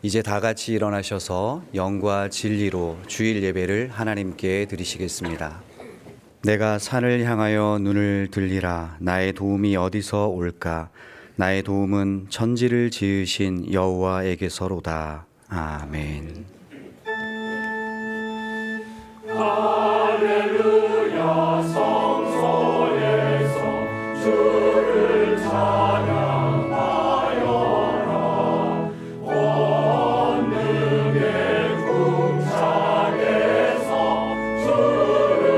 이제 다 같이 일어나셔서 영과 진리로 주일 예배를 하나님께 드리시겠습니다. 내가 산을 향하여 눈을 들리라. 나의 도움이 어디서 올까? 나의 도움은 천지를 지으신 여호와에게서로다. 아멘. 할렐루야. 성소에서 주를 찬양하여라. 권능의 궁창에서 주를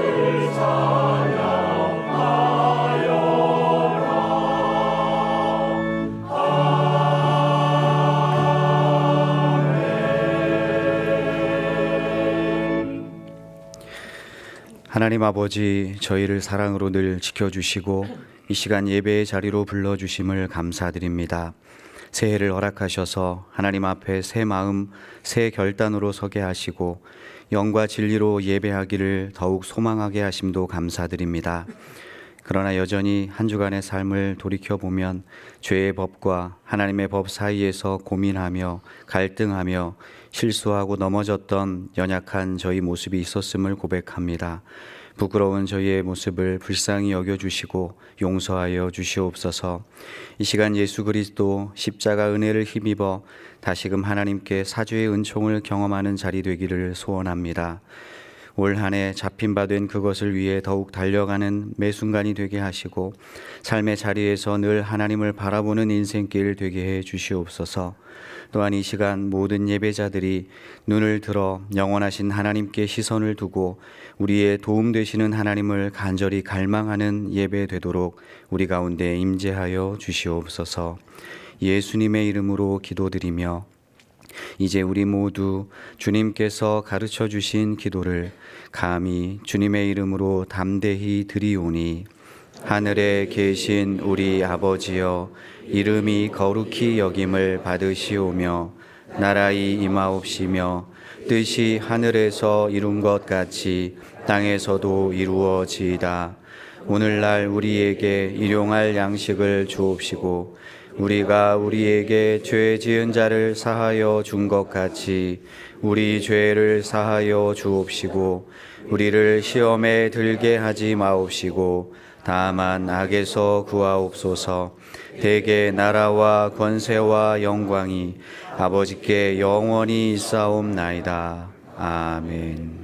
하나님 아버지, 저희를 사랑으로 늘 지켜주시고 이 시간 예배의 자리로 불러주심을 감사드립니다. 새해를 허락하셔서 하나님 앞에 새 마음, 새 결단으로 서게 하시고 영과 진리로 예배하기를 더욱 소망하게 하심도 감사드립니다. 그러나 여전히 한 주간의 삶을 돌이켜보면 죄의 법과 하나님의 법 사이에서 고민하며 갈등하며 실수하고 넘어졌던 연약한 저희 모습이 있었음을 고백합니다. 부끄러운 저희의 모습을 불쌍히 여겨주시고 용서하여 주시옵소서. 이 시간 예수 그리스도 십자가 은혜를 힘입어 다시금 하나님께 사주의 은총을 경험하는 자리 되기를 소원합니다. 올 한 해 잡힌 바 된 그것을 위해 더욱 달려가는 매 순간이 되게 하시고 삶의 자리에서 늘 하나님을 바라보는 인생길 되게 해 주시옵소서. 또한 이 시간 모든 예배자들이 눈을 들어 영원하신 하나님께 시선을 두고 우리의 도움 되시는 하나님을 간절히 갈망하는 예배 되도록 우리 가운데 임재하여 주시옵소서. 예수님의 이름으로 기도드리며 이제 우리 모두 주님께서 가르쳐 주신 기도를 감히 주님의 이름으로 담대히 드리오니, 하늘에 계신 우리 아버지여, 이름이 거룩히 여김을 받으시오며 나라의 임하옵시며 뜻이 하늘에서 이룬 것 같이 땅에서도 이루어지이다. 오늘날 우리에게 일용할 양식을 주옵시고 우리가 우리에게 죄 지은 자를 사하여 준 것 같이 우리 죄를 사하여 주옵시고 우리를 시험에 들게 하지 마옵시고 다만 악에서 구하옵소서. 대개 나라와 권세와 영광이 아버지께 영원히 있사옵나이다. 아멘.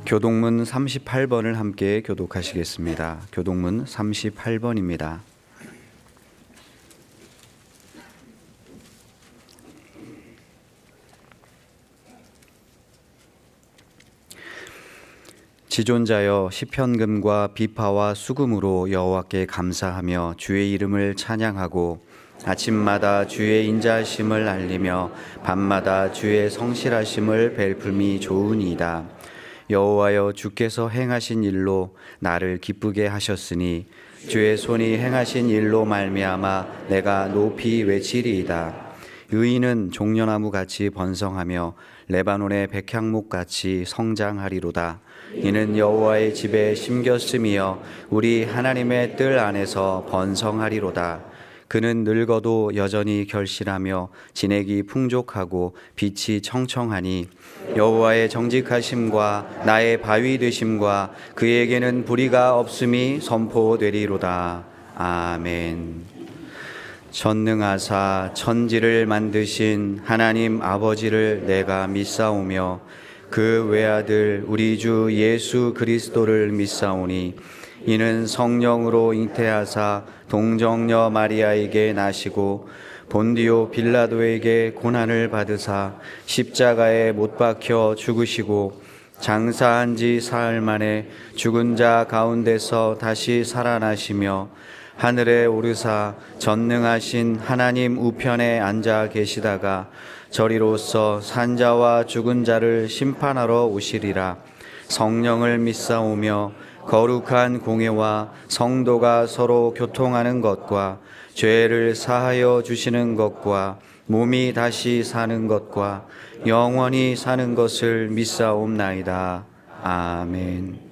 교동문 38번을 함께 교독하시겠습니다. 교동문 38번입니다. 지존자여, 시편금과 비파와 수금으로 여호와께 감사하며 주의 이름을 찬양하고 아침마다 주의 인자하심을 알리며 밤마다 주의 성실하심을 벨품이 좋으니이다. 여호와여, 주께서 행하신 일로 나를 기쁘게 하셨으니 주의 손이 행하신 일로 말미암아 내가 높이 외치리이다. 의인은 종려나무같이 번성하며 레바논의 백향목같이 성장하리로다. 이는 여호와의 집에 심겼음이여 우리 하나님의 뜰 안에서 번성하리로다. 그는 늙어도 여전히 결실하며 진액이 풍족하고 빛이 청청하니 여호와의 정직하심과 나의 바위 되심과 그에게는 불의가 없음이 선포되리로다. 아멘. 전능하사 천지를 만드신 하나님 아버지를 내가 믿사오며 그 외아들 우리 주 예수 그리스도를 믿사오니 이는 성령으로 잉태하사 동정녀 마리아에게 나시고 본디오 빌라도에게 고난을 받으사 십자가에 못 박혀 죽으시고 장사한 지 사흘 만에 죽은 자 가운데서 다시 살아나시며 하늘에 오르사 전능하신 하나님 우편에 앉아 계시다가 저리로서 산자와 죽은 자를 심판하러 오시리라. 성령을 믿사오며 거룩한 공예와 성도가 서로 교통하는 것과 죄를 사하여 주시는 것과 몸이 다시 사는 것과 영원히 사는 것을 믿사옵나이다. 아멘.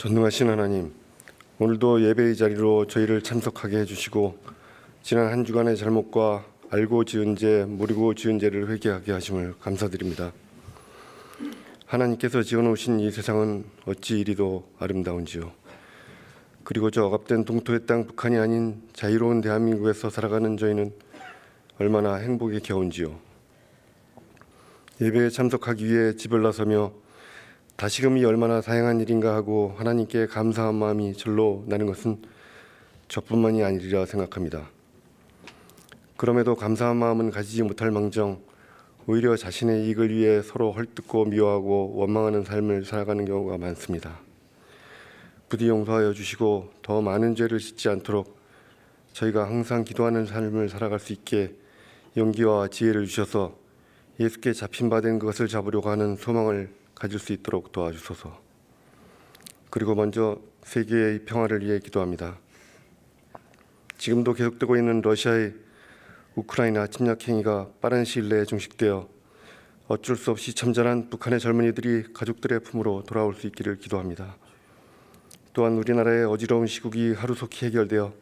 전능하신 하나님, 오늘도 예배의 자리로 저희를 참석하게 해주시고 지난 한 주간의 잘못과 알고 지은 죄, 모르고 지은 죄를 회개하게 하심을 감사드립니다. 하나님께서 지어놓으신 이 세상은 어찌 이리도 아름다운지요. 그리고 저 억압된 동토의 땅 북한이 아닌 자유로운 대한민국에서 살아가는 저희는 얼마나 행복에 겨운지요. 예배에 참석하기 위해 집을 나서며 다시금이 얼마나 다양한 일인가 하고 하나님께 감사한 마음이 절로 나는 것은 저뿐만이 아니리라 생각합니다. 그럼에도 감사한 마음은 가지지 못할 망정 오히려 자신의 이익을 위해 서로 헐뜯고 미워하고 원망하는 삶을 살아가는 경우가 많습니다. 부디 용서하여 주시고 더 많은 죄를 짓지 않도록 저희가 항상 기도하는 삶을 살아갈 수 있게 용기와 지혜를 주셔서 예수께 잡힌 바 된 것을 잡으려고 하는 소망을 가질 수 있도록 도와주소서. 그리고 먼저 세계의 평화를 위해 기도합니다. 지금도 계속되고 있는 러시아의 우크라이나 침략 행위가 빠른 시일 내에 종식되어 어쩔 수 없이 참전한 북한의 젊은이들이 가족들의 품으로 돌아올 수 있기를 기도합니다. 또한 우리나라의 어지러운 시국이 하루속히 해결되어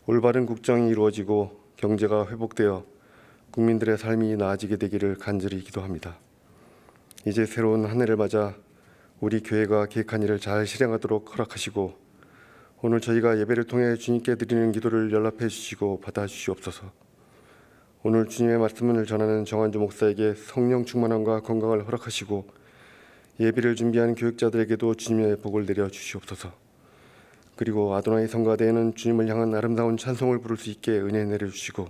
올바른 국정이 이루어지고 경제가 회복되어 국민들의 삶이 나아지게 되기를 간절히 기도합니다. 이제 새로운 한 해를 맞아 우리 교회가 계획한 일을 잘 실행하도록 허락하시고 오늘 저희가 예배를 통해 주님께 드리는 기도를 연락해 주시고 받아주시옵소서. 오늘 주님의 말씀을 전하는 정한주 목사에게 성령 충만함과 건강을 허락하시고 예배를 준비하는 교육자들에게도 주님의 복을 내려 주시옵소서. 그리고 아도나이 성가대에는 주님을 향한 아름다운 찬송을 부를 수 있게 은혜 내려주시고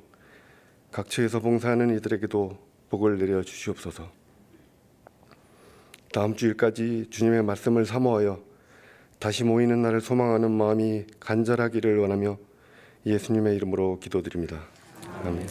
각처에서 봉사하는 이들에게도 복을 내려 주시옵소서. 다음 주일까지 주님의 말씀을 사모하여 다시 모이는 날을 소망하는 마음이 간절하기를 원하며 예수님의 이름으로 기도드립니다. 아멘.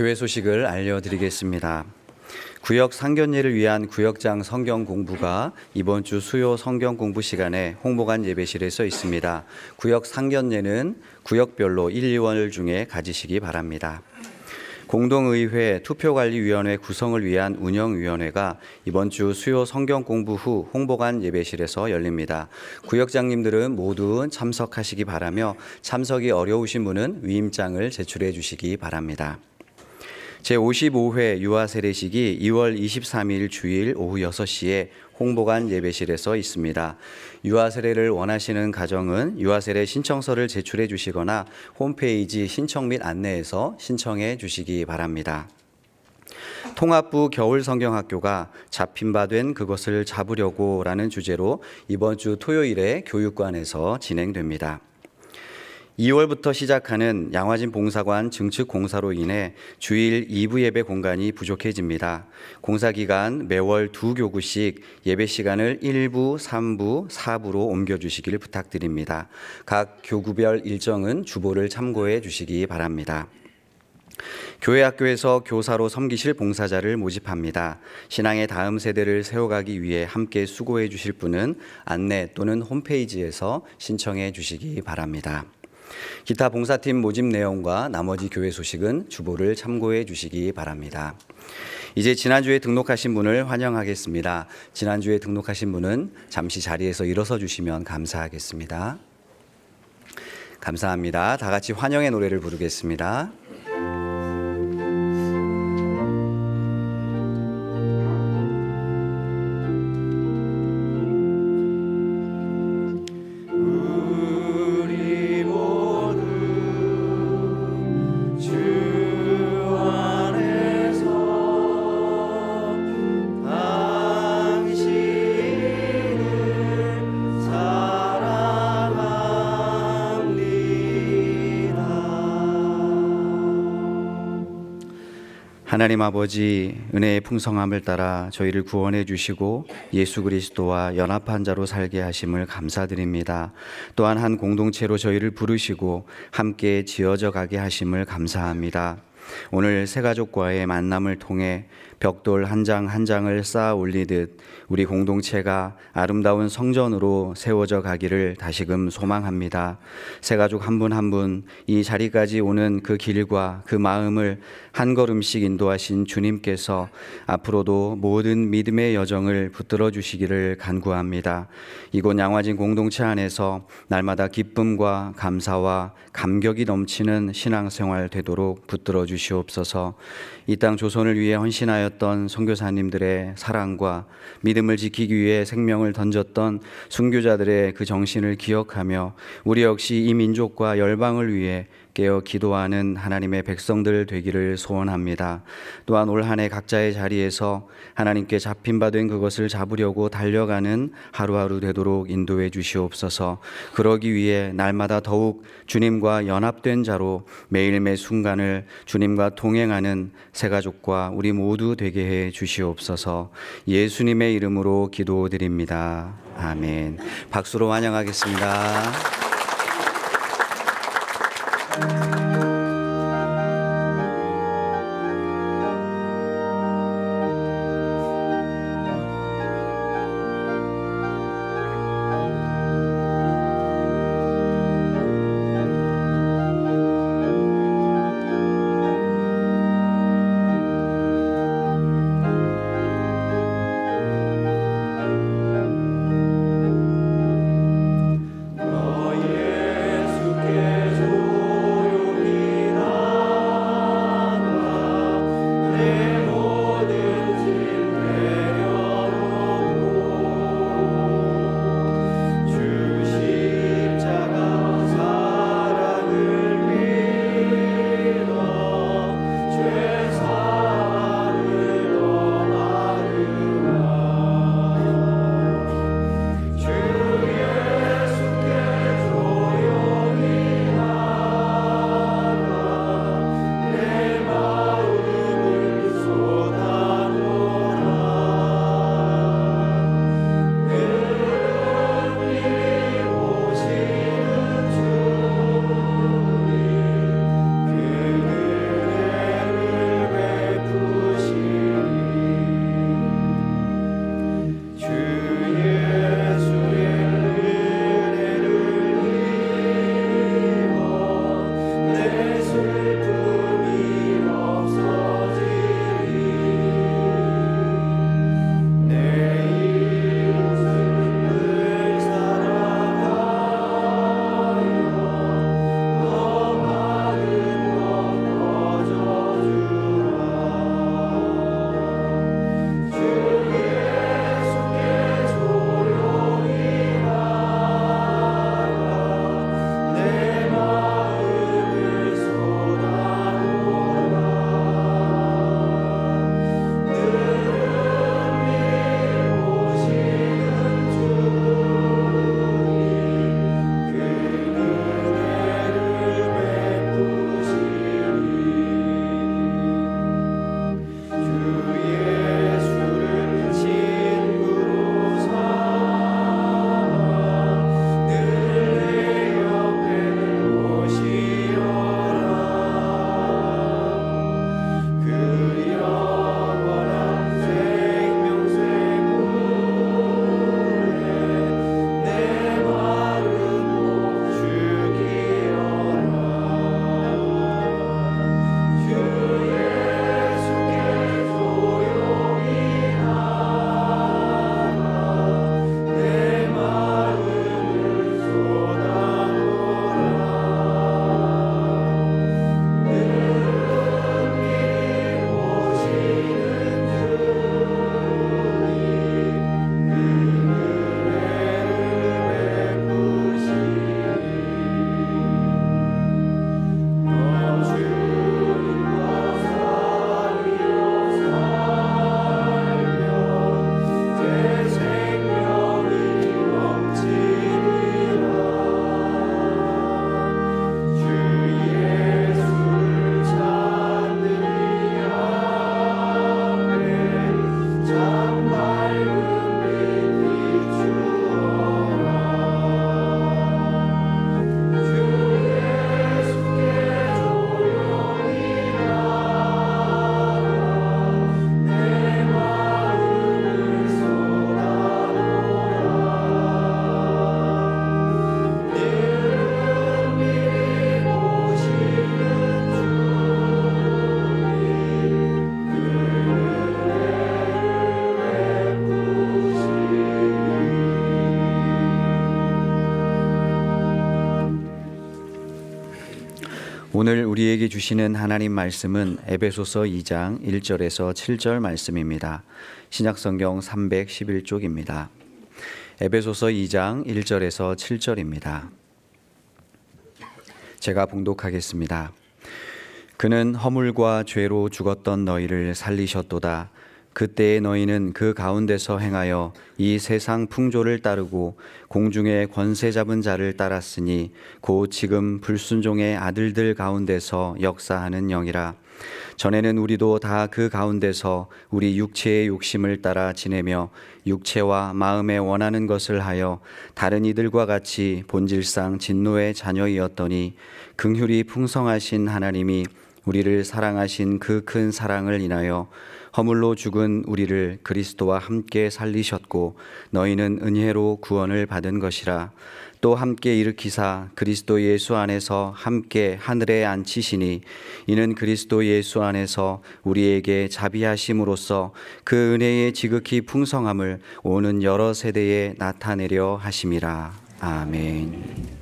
교회 소식을 알려드리겠습니다. 구역 상견례를 위한 구역장 성경 공부가 이번 주 수요 성경 공부 시간에 홍보관 예배실에서 있습니다. 구역 상견례는 구역별로 1, 2월 중에 가지시기 바랍니다. 공동의회 투표관리위원회 구성을 위한 운영위원회가 이번 주 수요 성경 공부 후 홍보관 예배실에서 열립니다. 구역장님들은 모두 참석하시기 바라며 참석이 어려우신 분은 위임장을 제출해 주시기 바랍니다. 제55회 유아 세례식이 2월 23일 주일 오후 6시에 홍보관 예배실에서 있습니다. 유아 세례를 원하시는 가정은 유아 세례 신청서를 제출해 주시거나 홈페이지 신청 및 안내에서 신청해 주시기 바랍니다. 통합부 겨울 성경학교가 잡힌 바 된 그것을 잡으려고 라는 주제로 이번 주 토요일에 교육관에서 진행됩니다. 2월부터 시작하는 양화진 봉사관 증축 공사로 인해 주일 2부 예배 공간이 부족해집니다. 공사 기간 매월 2교구씩 예배 시간을 1부, 3부, 4부로 옮겨주시길 부탁드립니다. 각 교구별 일정은 주보를 참고해 주시기 바랍니다. 교회 학교에서 교사로 섬기실 봉사자를 모집합니다. 신앙의 다음 세대를 세워가기 위해 함께 수고해 주실 분은 안내 또는 홈페이지에서 신청해 주시기 바랍니다. 기타 봉사팀 모집 내용과 나머지 교회 소식은 주보를 참고해 주시기 바랍니다. 이제 지난주에 등록하신 분을 환영하겠습니다. 지난주에 등록하신 분은 잠시 자리에서 일어서 주시면 감사하겠습니다. 감사합니다. 다 같이 환영의 노래를 부르겠습니다. 하나님 아버지, 은혜의 풍성함을 따라 저희를 구원해 주시고 예수 그리스도와 연합한 자로 살게 하심을 감사드립니다. 또한 한 공동체로 저희를 부르시고 함께 지어져 가게 하심을 감사합니다. 오늘 새가족과의 만남을 통해 벽돌 한 장 한 장을 쌓아 올리듯 우리 공동체가 아름다운 성전으로 세워져 가기를 다시금 소망합니다. 새가족 한 분 한 분 이 자리까지 오는 그 길과 그 마음을 한 걸음씩 인도하신 주님께서 앞으로도 모든 믿음의 여정을 붙들어 주시기를 간구합니다. 이곳 양화진 공동체 안에서 날마다 기쁨과 감사와 감격이 넘치는 신앙생활 되도록 붙들어 주시옵소서. 이 땅 조선을 위해 헌신하였던 선교사님들의 사랑과 믿음을 지키기 위해 생명을 던졌던 순교자들의 그 정신을 기억하며 우리 역시 이 민족과 열방을 위해 깨어 기도하는 하나님의 백성들 되기를 소원합니다. 또한 올 한 해 각자의 자리에서 하나님께 잡힌 바 된 그것을 잡으려고 달려가는 하루하루 되도록 인도해 주시옵소서. 그러기 위해 날마다 더욱 주님과 연합된 자로 매일매 순간을 주님과 동행하는 새가족과 우리 모두 되게 해 주시옵소서. 예수님의 이름으로 기도드립니다. 아멘. 박수로 환영하겠습니다. 예수께 조용 오늘 우리에게 주시는 하나님 말씀은 에베소서 2장 1절에서 7절 말씀입니다. 신약성경 311쪽입니다. 에베소서 2장 1절에서 7절입니다. 제가 봉독하겠습니다. 그는 허물과 죄로 죽었던 너희를 살리셨도다. 그때의 너희는 그 가운데서 행하여 이 세상 풍조를 따르고 공중의 권세 잡은 자를 따랐으니 곧 지금 불순종의 아들들 가운데서 역사하는 영이라. 전에는 우리도 다 그 가운데서 우리 육체의 욕심을 따라 지내며 육체와 마음에 원하는 것을 하여 다른 이들과 같이 본질상 진노의 자녀이었더니 긍휼이 풍성하신 하나님이 우리를 사랑하신 그 큰 사랑을 인하여 허물로 죽은 우리를 그리스도와 함께 살리셨고 너희는 은혜로 구원을 받은 것이라. 또 함께 일으키사 그리스도 예수 안에서 함께 하늘에 앉히시니 이는 그리스도 예수 안에서 우리에게 자비하심으로써 그 은혜의 지극히 풍성함을 오는 여러 세대에 나타내려 하심이라. 아멘.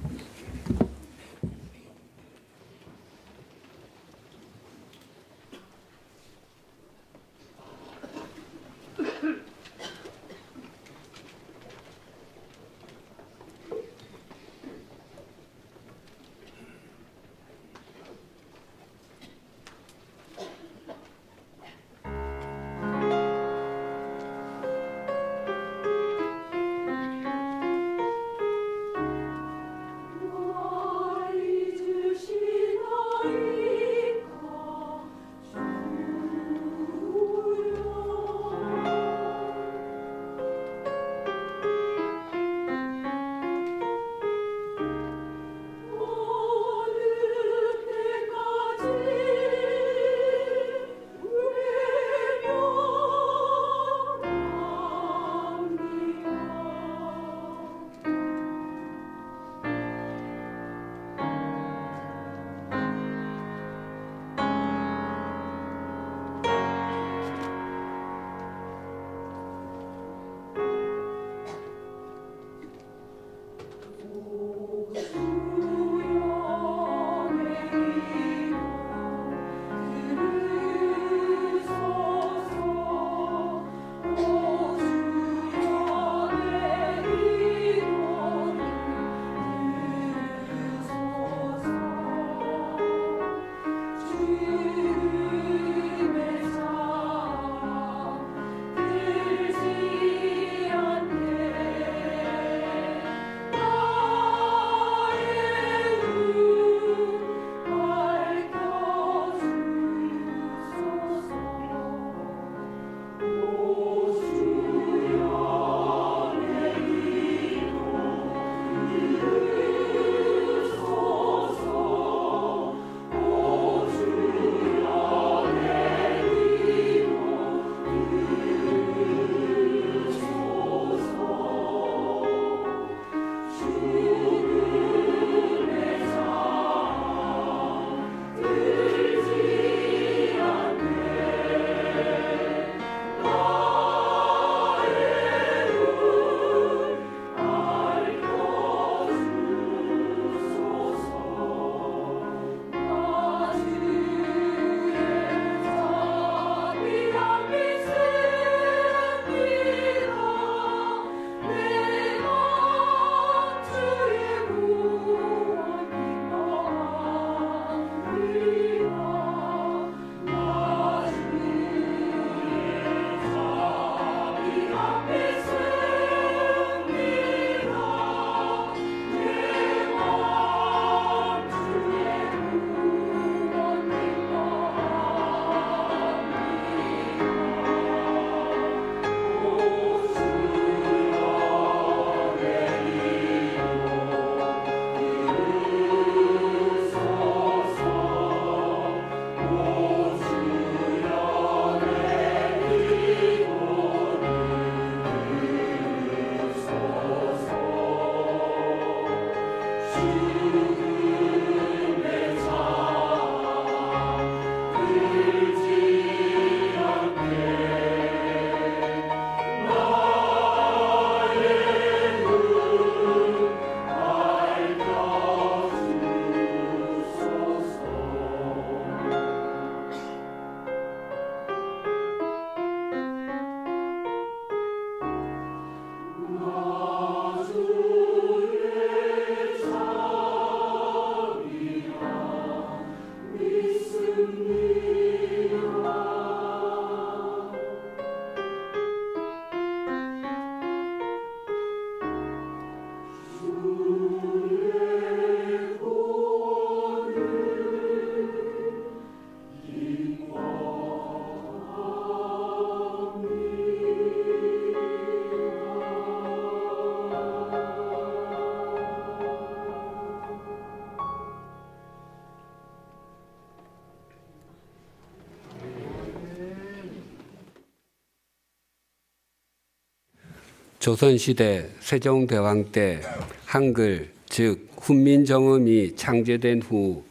조선시대 세종대왕 때 한글 즉 훈민정음이 창제된 후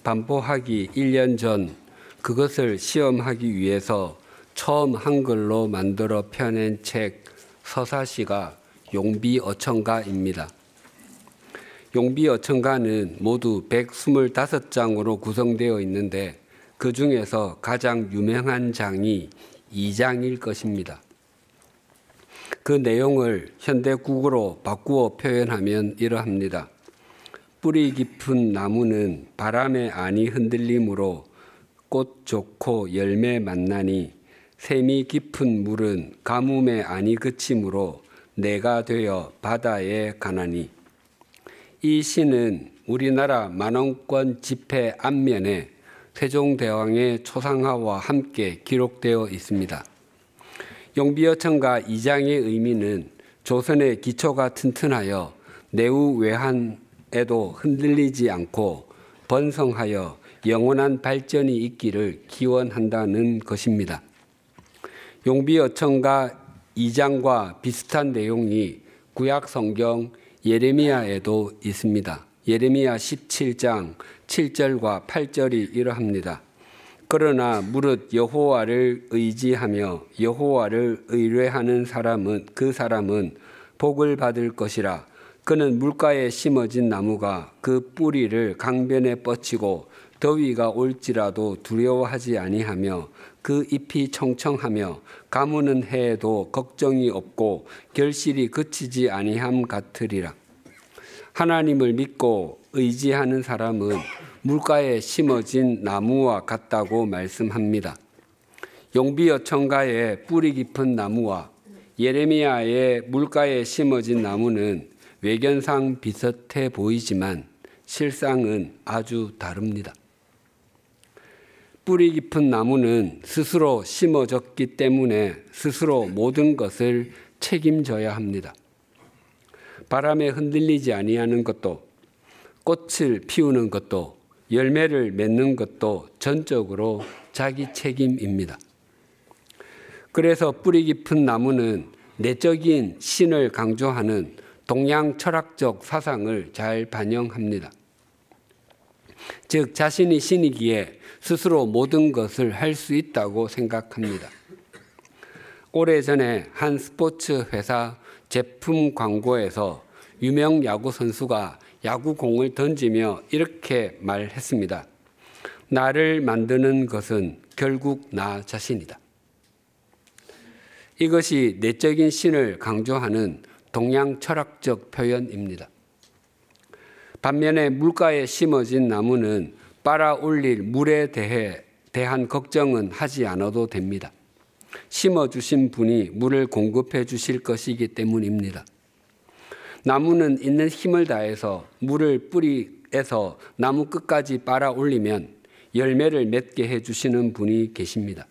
반포하기 1년 전 그것을 시험하기 위해서 처음 한글로 만들어 펴낸 책 서사시가 용비어천가입니다. 용비어천가는 모두 125장으로 구성되어 있는데 그 중에서 가장 유명한 장이 2장일 것입니다. 그 내용을 현대국어로 바꾸어 표현하면 이러합니다. 뿌리 깊은 나무는 바람에 안이 흔들림으로 꽃 좋고 열매 만나니 샘이 깊은 물은 가뭄에 안이 그침으로 내가 되어 바다에 가나니. 이 시는 우리나라 만원권 지폐 앞면에 세종대왕의 초상화와 함께 기록되어 있습니다. 용비어천가 2장의 의미는 조선의 기초가 튼튼하여 내후 외환에도 흔들리지 않고 번성하여 영원한 발전이 있기를 기원한다는 것입니다. 용비어천가 2장과 비슷한 내용이 구약 성경 예레미야에도 있습니다. 예레미야 17장 7절과 8절이 이러합니다. 그러나 무릇 여호와를 의지하며 여호와를 의뢰하는 사람은 그 사람은 복을 받을 것이라. 그는 물가에 심어진 나무가 그 뿌리를 강변에 뻗치고 더위가 올지라도 두려워하지 아니하며 그 잎이 청청하며 가무는 해에도 걱정이 없고 결실이 그치지 아니함 같으리라. 하나님을 믿고 의지하는 사람은 물가에 심어진 나무와 같다고 말씀합니다. 용비어천가의 뿌리 깊은 나무와 예레미야의 물가에 심어진 나무는 외견상 비슷해 보이지만 실상은 아주 다릅니다. 뿌리 깊은 나무는 스스로 심어졌기 때문에 스스로 모든 것을 책임져야 합니다. 바람에 흔들리지 아니하는 것도, 꽃을 피우는 것도, 열매를 맺는 것도 전적으로 자기 책임입니다. 그래서 뿌리 깊은 나무는 내적인 신을 강조하는 동양 철학적 사상을 잘 반영합니다. 즉 자신이 신이기에 스스로 모든 것을 할 수 있다고 생각합니다. 오래전에 한 스포츠 회사 제품 광고에서 유명 야구 선수가 야구공을 던지며 이렇게 말했습니다. 나를 만드는 것은 결국 나 자신이다. 이것이 내적인 신을 강조하는 동양 철학적 표현입니다. 반면에 물가에 심어진 나무는 빨아올릴 물에 대한 걱정은 하지 않아도 됩니다. 심어주신 분이 물을 공급해 주실 것이기 때문입니다. 나무는 있는 힘을 다해서 물을 뿌리에서 나무 끝까지 빨아올리면 열매를 맺게 해주시는 분이 계십니다.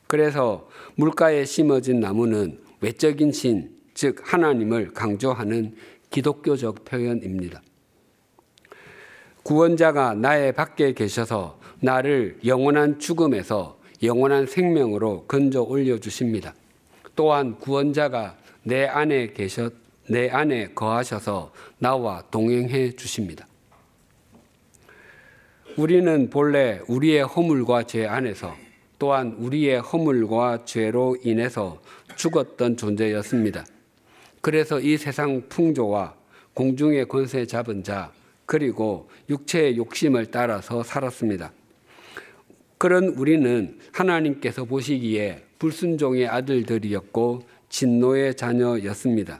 그래서 물가에 심어진 나무는 외적인 신, 즉 하나님을 강조하는 기독교적 표현입니다. 구원자가 나의 밖에 계셔서 나를 영원한 죽음에서 영원한 생명으로 건져 올려주십니다. 또한 구원자가 내 안에 거하셔서 나와 동행해 주십니다. 우리는 본래 우리의 허물과 죄 안에서 또한 우리의 허물과 죄로 인해서 죽었던 존재였습니다. 그래서 이 세상 풍조와 공중의 권세 잡은 자 그리고 육체의 욕심을 따라서 살았습니다. 그런 우리는 하나님께서 보시기에 불순종의 아들들이었고 진노의 자녀였습니다.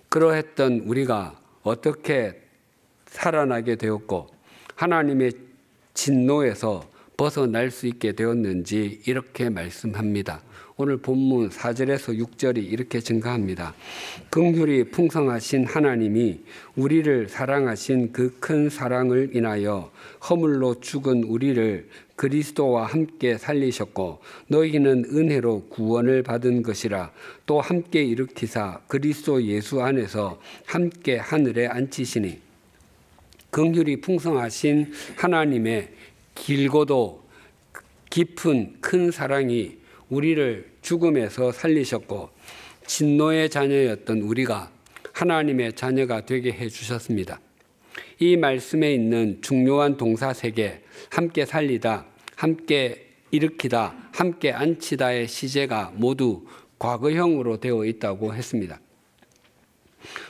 그러했던 우리가 어떻게 살아나게 되었고 하나님의 진노에서 벗어날 수 있게 되었는지 이렇게 말씀합니다. 오늘 본문 4절에서 6절이 이렇게 증가합니다. 긍휼이 풍성하신 하나님이 우리를 사랑하신 그 큰 사랑을 인하여 허물로 죽은 우리를 그리스도와 함께 살리셨고 너희는 은혜로 구원을 받은 것이라. 또 함께 일으키사 그리스도 예수 안에서 함께 하늘에 앉히시니 긍휼이 풍성하신 하나님의 길고도 깊은 큰 사랑이 우리를 죽음에서 살리셨고 진노의 자녀였던 우리가 하나님의 자녀가 되게 해주셨습니다. 이 말씀에 있는 중요한 동사 3개, 함께 살리다, 함께 일으키다, 함께 안치다의 시제가 모두 과거형으로 되어 있다고 했습니다.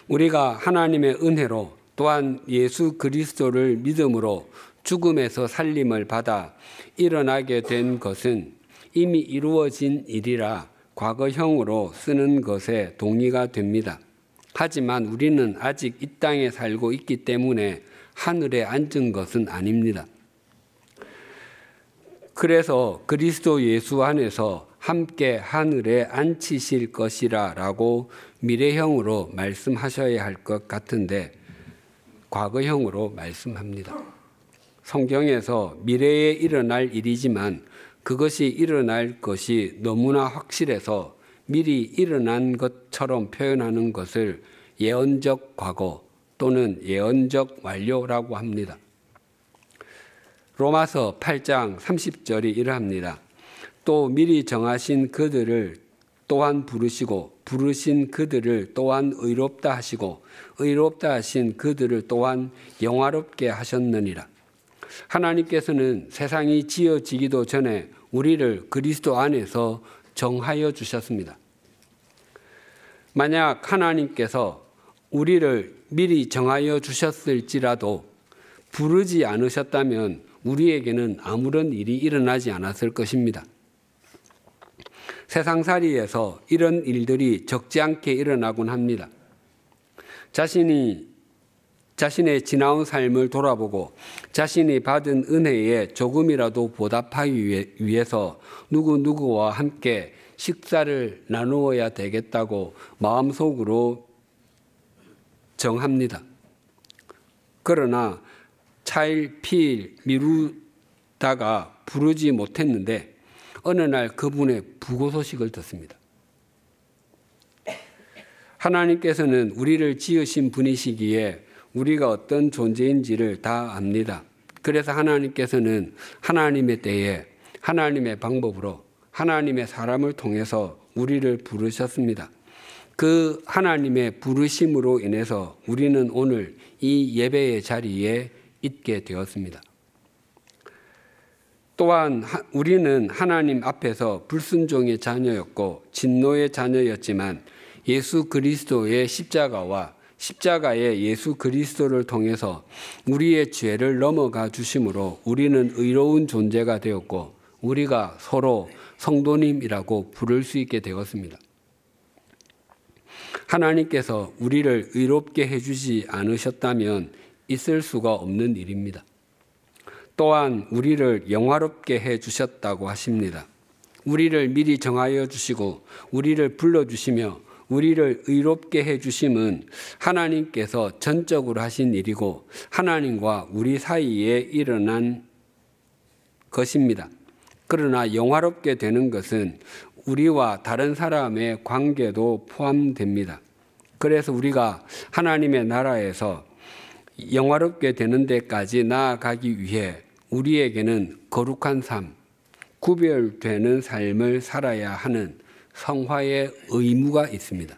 우리가 하나님의 은혜로 또한 예수 그리스도를 믿음으로 죽음에서 살림을 받아 일어나게 된 것은 이미 이루어진 일이라 과거형으로 쓰는 것에 동의가 됩니다. 하지만 우리는 아직 이 땅에 살고 있기 때문에 하늘에 앉은 것은 아닙니다. 그래서 그리스도 예수 안에서 함께 하늘에 앉히실 것이라 라고 미래형으로 말씀하셔야 할 것 같은데 과거형으로 말씀합니다. 성경에서 미래에 일어날 일이지만 그것이 일어날 것이 너무나 확실해서 미리 일어난 것처럼 표현하는 것을 예언적 과거 또는 예언적 완료라고 합니다. 로마서 8장 30절이 이러합니다. 또 미리 정하신 그들을 또한 부르시고 부르신 그들을 또한 의롭다 하시고 의롭다 하신 그들을 또한 영화롭게 하셨느니라. 하나님께서는 세상이 지어지기도 전에 우리를 그리스도 안에서 정하여 주셨습니다. 만약 하나님께서 우리를 미리 정하여 주셨을지라도 부르지 않으셨다면 우리에게는 아무런 일이 일어나지 않았을 것입니다. 세상살이에서 이런 일들이 적지 않게 일어나곤 합니다. 자신의 지나온 삶을 돌아보고 자신이 받은 은혜에 조금이라도 보답하기 위해서 누구누구와 함께 식사를 나누어야 되겠다고 마음속으로 정합니다. 그러나 차일피일 미루다가 부르지 못했는데 어느 날 그분의 부고 소식을 듣습니다. 하나님께서는 우리를 지으신 분이시기에 우리가 어떤 존재인지를 다 압니다. 그래서 하나님께서는 하나님의 때에 하나님의 방법으로 하나님의 사람을 통해서 우리를 부르셨습니다. 그 하나님의 부르심으로 인해서 우리는 오늘 이 예배의 자리에 있게 되었습니다. 또한 우리는 하나님 앞에서 불순종의 자녀였고 진노의 자녀였지만 예수 그리스도의 십자가와 십자가의 예수 그리스도를 통해서 우리의 죄를 넘어가 주심으로 우리는 의로운 존재가 되었고 우리가 서로 성도님이라고 부를 수 있게 되었습니다. 하나님께서 우리를 의롭게 해주지 않으셨다면 있을 수가 없는 일입니다. 또한 우리를 영화롭게 해주셨다고 하십니다. 우리를 미리 정하여 주시고 우리를 불러주시며 우리를 의롭게 해주심은 하나님께서 전적으로 하신 일이고 하나님과 우리 사이에 일어난 것입니다. 그러나 영화롭게 되는 것은 우리와 다른 사람의 관계도 포함됩니다. 그래서 우리가 하나님의 나라에서 영화롭게 되는 데까지 나아가기 위해 우리에게는 거룩한 삶, 구별되는 삶을 살아야 하는 성화의 의무가 있습니다.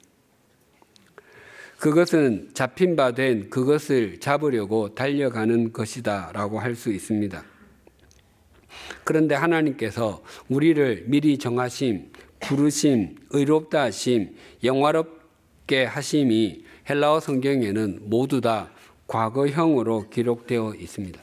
그것은 잡힌 바 된 그것을 잡으려고 달려가는 것이다 라고 할 수 있습니다. 그런데 하나님께서 우리를 미리 정하심, 부르심, 의롭다 하심, 영화롭게 하심이 헬라어 성경에는 모두 다 과거형으로 기록되어 있습니다.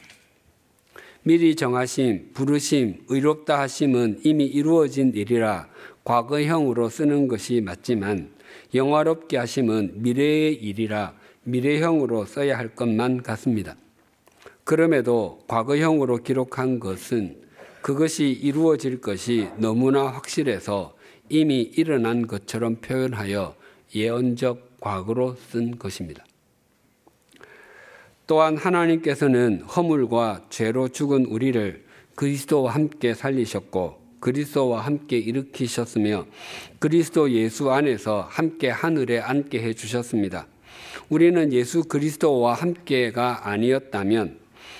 미리 정하심, 부르심, 의롭다 하심은 이미 이루어진 일이라 과거형으로 쓰는 것이 맞지만 영화롭게 하심은 미래의 일이라 미래형으로 써야 할 것만 같습니다. 그럼에도 과거형으로 기록한 것은 그것이 이루어질 것이 너무나 확실해서 이미 일어난 것처럼 표현하여 예언적 과거로 쓴 것입니다. 또한 하나님께서는 허물과 죄로 죽은 우리를 그리스도와 함께 살리셨고 그리스도와 함께 일으키셨으며 그리스도 예수 안에서 함께 하늘에 앉게 해주셨습니다. 우리는 예수 그리스도와 함께가 아니었다면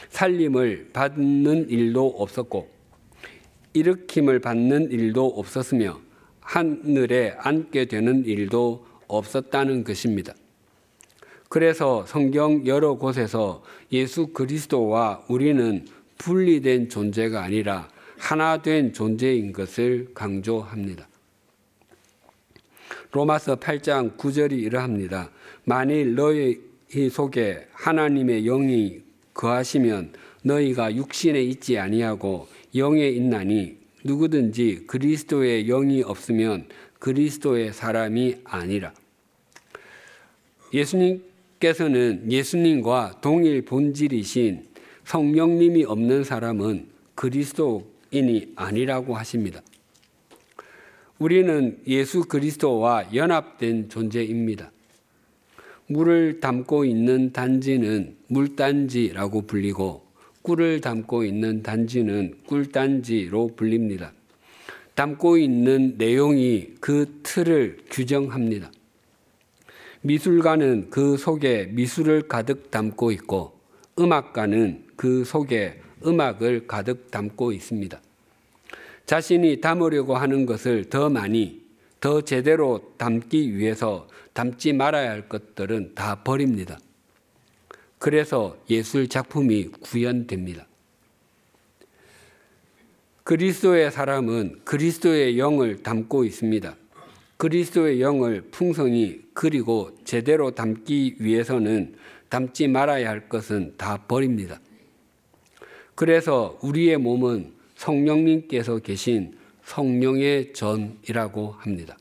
살림을 받는 일도 없었고 일으킴을 받는 일도 없었으며 하늘에 앉게 되는 일도 없었다는 것입니다. 그래서 성경 여러 곳에서 예수 그리스도와 우리는 분리된 존재가 아니라 하나 된 존재인 것을 강조합니다. 로마서 8장 9절이 이러합니다. 만일 너희 속에 하나님의 영이 거하시면 너희가 육신에 있지 아니하고 영에 있나니 누구든지 그리스도의 영이 없으면 그리스도의 사람이 아니라. 예수님께서는 예수님과 동일 본질이신 성령님이 없는 사람은 그리스도인이 아니라고 하십니다. 우리는 예수 그리스도와 연합된 존재입니다. 물을 담고 있는 단지는 물단지라고 불리고 꿀을 담고 있는 단지는 꿀단지로 불립니다. 담고 있는 내용이 그 틀을 규정합니다. 미술가는 그 속에 미술을 가득 담고 있고 음악가는 그 속에 음악을 가득 담고 있습니다. 자신이 담으려고 하는 것을 더 많이, 더 제대로 담기 위해서 담지 말아야 할 것들은 다 버립니다. 그래서 예술 작품이 구현됩니다. 그리스도의 사람은 그리스도의 영을 담고 있습니다. 그리스도의 영을 풍성히 그리고 제대로 담기 위해서는 담지 말아야 할 것은 다 버립니다. 그래서 우리의 몸은 성령님께서 계신 성령의 전이라고 합니다.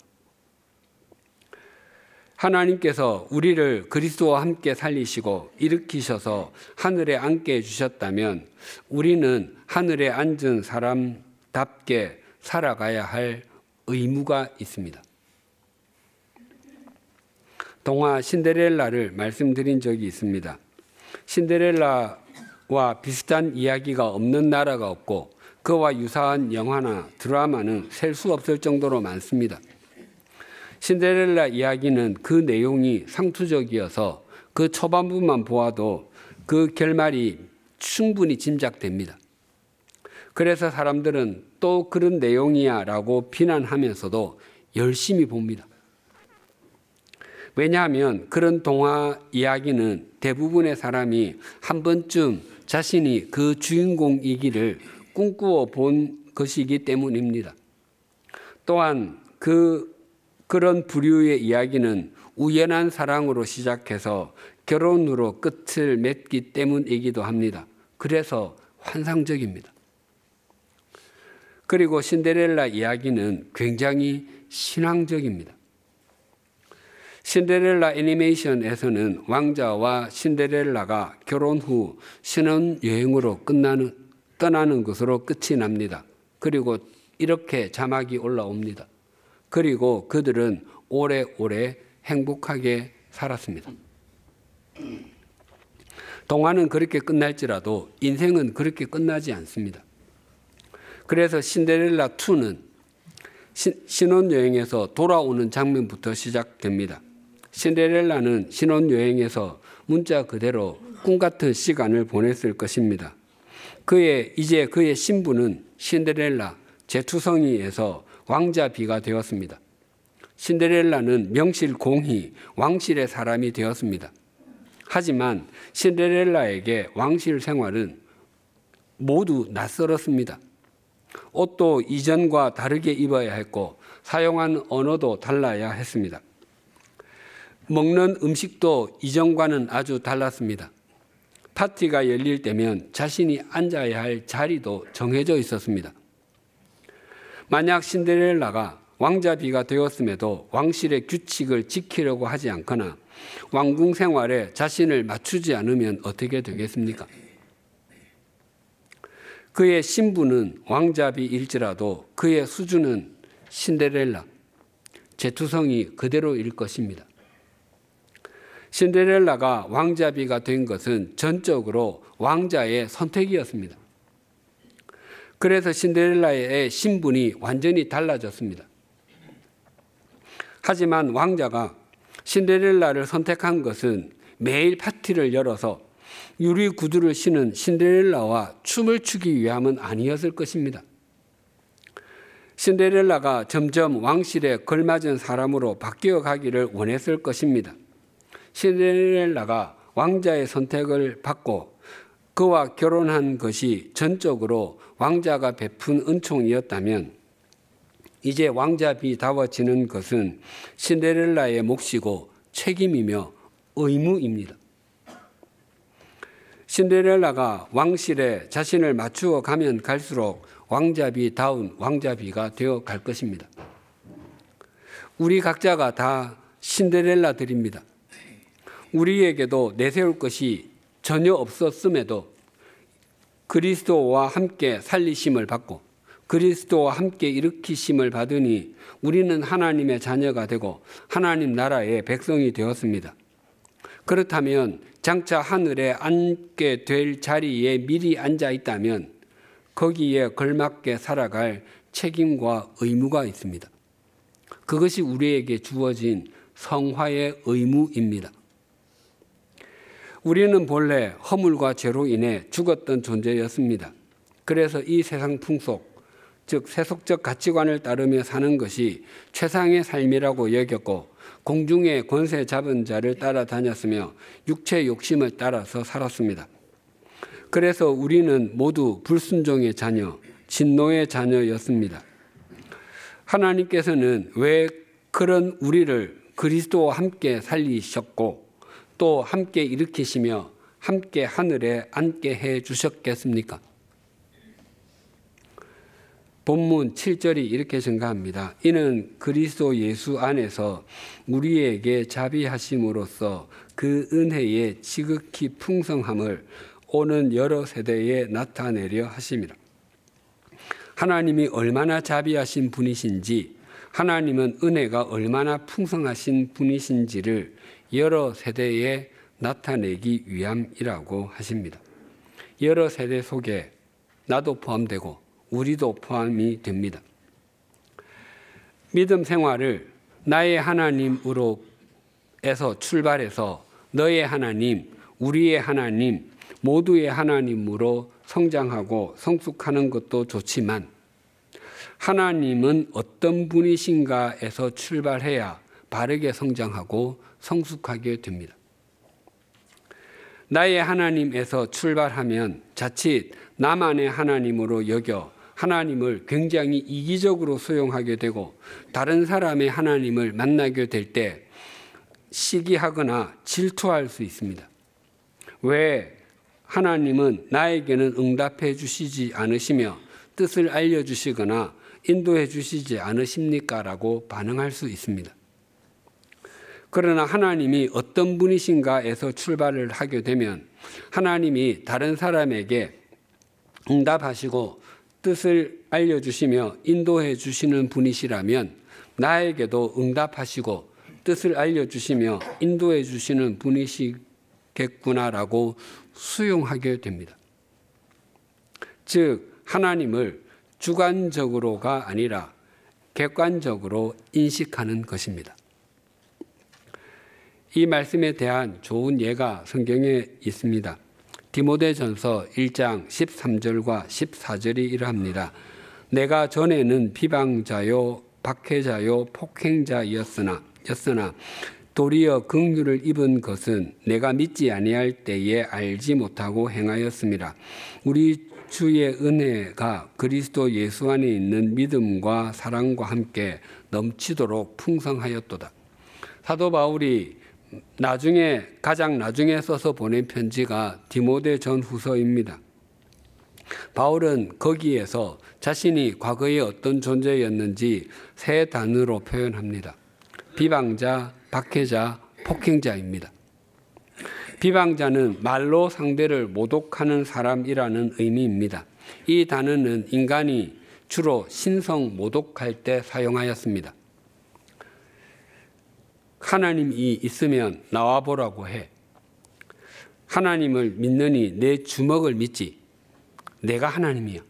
하나님께서 우리를 그리스도와 함께 살리시고 일으키셔서 하늘에 앉게 해주셨다면 우리는 하늘에 앉은 사람답게 살아가야 할 의무가 있습니다. 동화 신데렐라를 말씀드린 적이 있습니다. 신데렐라와 비슷한 이야기가 없는 나라가 없고 그와 유사한 영화나 드라마는 셀 수 없을 정도로 많습니다. 신데렐라 이야기는 그 내용이 상투적이어서 그 초반부만 보아도 그 결말이 충분히 짐작됩니다. 그래서 사람들은 또 그런 내용이야 라고 비난하면서도 열심히 봅니다. 왜냐하면 그런 동화 이야기는 대부분의 사람이 한 번쯤 자신이 그 주인공이기를 꿈꾸어 본 것이기 때문입니다. 또한 그런 부류의 이야기는 우연한 사랑으로 시작해서 결혼으로 끝을 맺기 때문이기도 합니다. 그래서 환상적입니다. 그리고 신데렐라 이야기는 굉장히 신앙적입니다. 신데렐라 애니메이션에서는 왕자와 신데렐라가 결혼 후 신혼여행으로 떠나는 것으로 끝이 납니다. 그리고 이렇게 자막이 올라옵니다. 그리고 그들은 오래오래 행복하게 살았습니다. 동화는 그렇게 끝날지라도 인생은 그렇게 끝나지 않습니다. 그래서 신데렐라 2는 신혼여행에서 돌아오는 장면부터 시작됩니다. 신데렐라는 신혼여행에서 문자 그대로 꿈같은 시간을 보냈을 것입니다. 이제 그의 신부는 신데렐라 제투성이에서 왕자비가 되었습니다. 신데렐라는 명실공히 왕실의 사람이 되었습니다. 하지만 신데렐라에게 왕실 생활은 모두 낯설었습니다. 옷도 이전과 다르게 입어야 했고 사용한 언어도 달라야 했습니다. 먹는 음식도 이전과는 아주 달랐습니다. 파티가 열릴 때면 자신이 앉아야 할 자리도 정해져 있었습니다. 만약 신데렐라가 왕자비가 되었음에도 왕실의 규칙을 지키려고 하지 않거나 왕궁 생활에 자신을 맞추지 않으면 어떻게 되겠습니까? 그의 신부는 왕자비일지라도 그의 수준은 신데렐라, 제투성이 그대로일 것입니다. 신데렐라가 왕자비가 된 것은 전적으로 왕자의 선택이었습니다. 그래서 신데렐라의 신분이 완전히 달라졌습니다. 하지만 왕자가 신데렐라를 선택한 것은 매일 파티를 열어서 유리 구두를 신은 신데렐라와 춤을 추기 위함은 아니었을 것입니다. 신데렐라가 점점 왕실에 걸맞은 사람으로 바뀌어 가기를 원했을 것입니다. 신데렐라가 왕자의 선택을 받고 그와 결혼한 것이 전적으로 왕자가 베푼 은총이었다면 이제 왕자비다워지는 것은 신데렐라의 몫이고 책임이며 의무입니다. 신데렐라가 왕실에 자신을 맞추어 가면 갈수록 왕자비다운 왕자비가 되어 갈 것입니다. 우리 각자가 다 신데렐라들입니다. 우리에게도 내세울 것이 전혀 없었음에도 그리스도와 함께 살리심을 받고 그리스도와 함께 일으키심을 받으니 우리는 하나님의 자녀가 되고 하나님 나라의 백성이 되었습니다. 그렇다면 장차 하늘에 앉게 될 자리에 미리 앉아 있다면 거기에 걸맞게 살아갈 책임과 의무가 있습니다. 그것이 우리에게 주어진 성화의 의무입니다. 우리는 본래 허물과 죄로 인해 죽었던 존재였습니다. 그래서 이 세상 풍속, 즉 세속적 가치관을 따르며 사는 것이 최상의 삶이라고 여겼고 공중의 권세 잡은 자를 따라다녔으며 육체 욕심을 따라서 살았습니다. 그래서 우리는 모두 불순종의 자녀, 진노의 자녀였습니다. 하나님께서는 왜 그런 우리를 그리스도와 함께 살리셨고 또 함께 일으키시며 함께 하늘에 앉게 해 주셨겠습니까? 본문 7절이 이렇게 증가합니다. 이는 그리스도 예수 안에서 우리에게 자비하심으로써 그 은혜의 지극히 풍성함을 오는 여러 세대에 나타내려 하심이라. 하나님이 얼마나 자비하신 분이신지, 하나님은 은혜가 얼마나 풍성하신 분이신지를 여러 세대에 나타내기 위함이라고 하십니다. 여러 세대 속에 나도 포함되고 우리도 포함이 됩니다. 믿음 생활을 나의 하나님으로에서 출발해서 너의 하나님, 우리의 하나님, 모두의 하나님으로 성장하고 성숙하는 것도 좋지만 하나님은 어떤 분이신가에서 출발해야 바르게 성장하고 성숙하게 됩니다. 나의 하나님에서 출발하면 자칫 나만의 하나님으로 여겨 하나님을 굉장히 이기적으로 수용하게 되고 다른 사람의 하나님을 만나게 될 때 시기하거나 질투할 수 있습니다. 왜 하나님은 나에게는 응답해 주시지 않으시며 뜻을 알려주시거나 인도해 주시지 않으십니까? 라고 반응할 수 있습니다. 그러나 하나님이 어떤 분이신가에서 출발을 하게 되면 하나님이 다른 사람에게 응답하시고 뜻을 알려주시며 인도해 주시는 분이시라면 나에게도 응답하시고 뜻을 알려주시며 인도해 주시는 분이시겠구나라고 수용하게 됩니다. 즉 하나님을 주관적으로가 아니라 객관적으로 인식하는 것입니다. 이 말씀에 대한 좋은 예가 성경에 있습니다. 디모데전서 1장 13절과 14절이 이러합니다. 내가 전에는 비방자요 박해자요 폭행자였으나 도리어 긍휼을 입은 것은 내가 믿지 아니할 때에 알지 못하고 행하였음이라. 우리 주의 은혜가 그리스도 예수 안에 있는 믿음과 사랑과 함께 넘치도록 풍성하였도다. 사도 바울이 가장 나중에 써서 보낸 편지가 디모데 전후서입니다. 바울은 거기에서 자신이 과거에 어떤 존재였는지 세 단어로 표현합니다. 비방자, 박해자, 폭행자입니다. 비방자는 말로 상대를 모독하는 사람이라는 의미입니다. 이 단어는 인간이 주로 신성 모독할 때 사용하였습니다. 하나님이 있으면 나와보라고 해. 하나님을 믿느니 내 주먹을 믿지. 내가 하나님이야.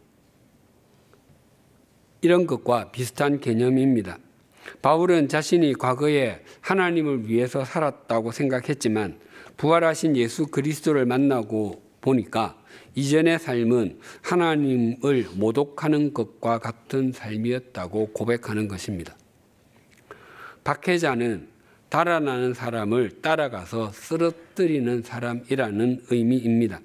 이런 것과 비슷한 개념입니다. 바울은 자신이 과거에 하나님을 위해서 살았다고 생각했지만 부활하신 예수 그리스도를 만나고 보니까 이전의 삶은 하나님을 모독하는 것과 같은 삶이었다고 고백하는 것입니다. 박해자는 달아나는 사람을 따라가서 쓰러뜨리는 사람이라는 의미입니다.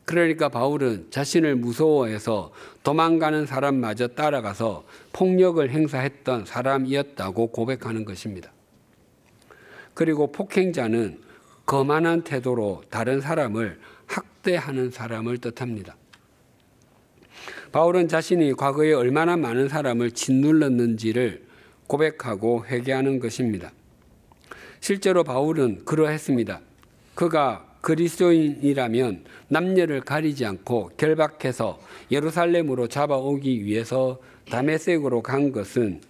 그러니까 바울은 자신을 무서워해서 도망가는 사람마저 따라가서 폭력을 행사했던 사람이었다고 고백하는 것입니다. 그리고 폭행자는 거만한 태도로 다른 사람을 학대하는 사람을 뜻합니다. 바울은 자신이 과거에 얼마나 많은 사람을 짓눌렀는지를 고백하고 회개하는 것입니다. 실제로 바울은 그러했습니다. 그가 그리스도인이라면 남녀를 가리지 않고 결박해서 예루살렘으로 잡아오기 위해서 다메섹으로 간 것은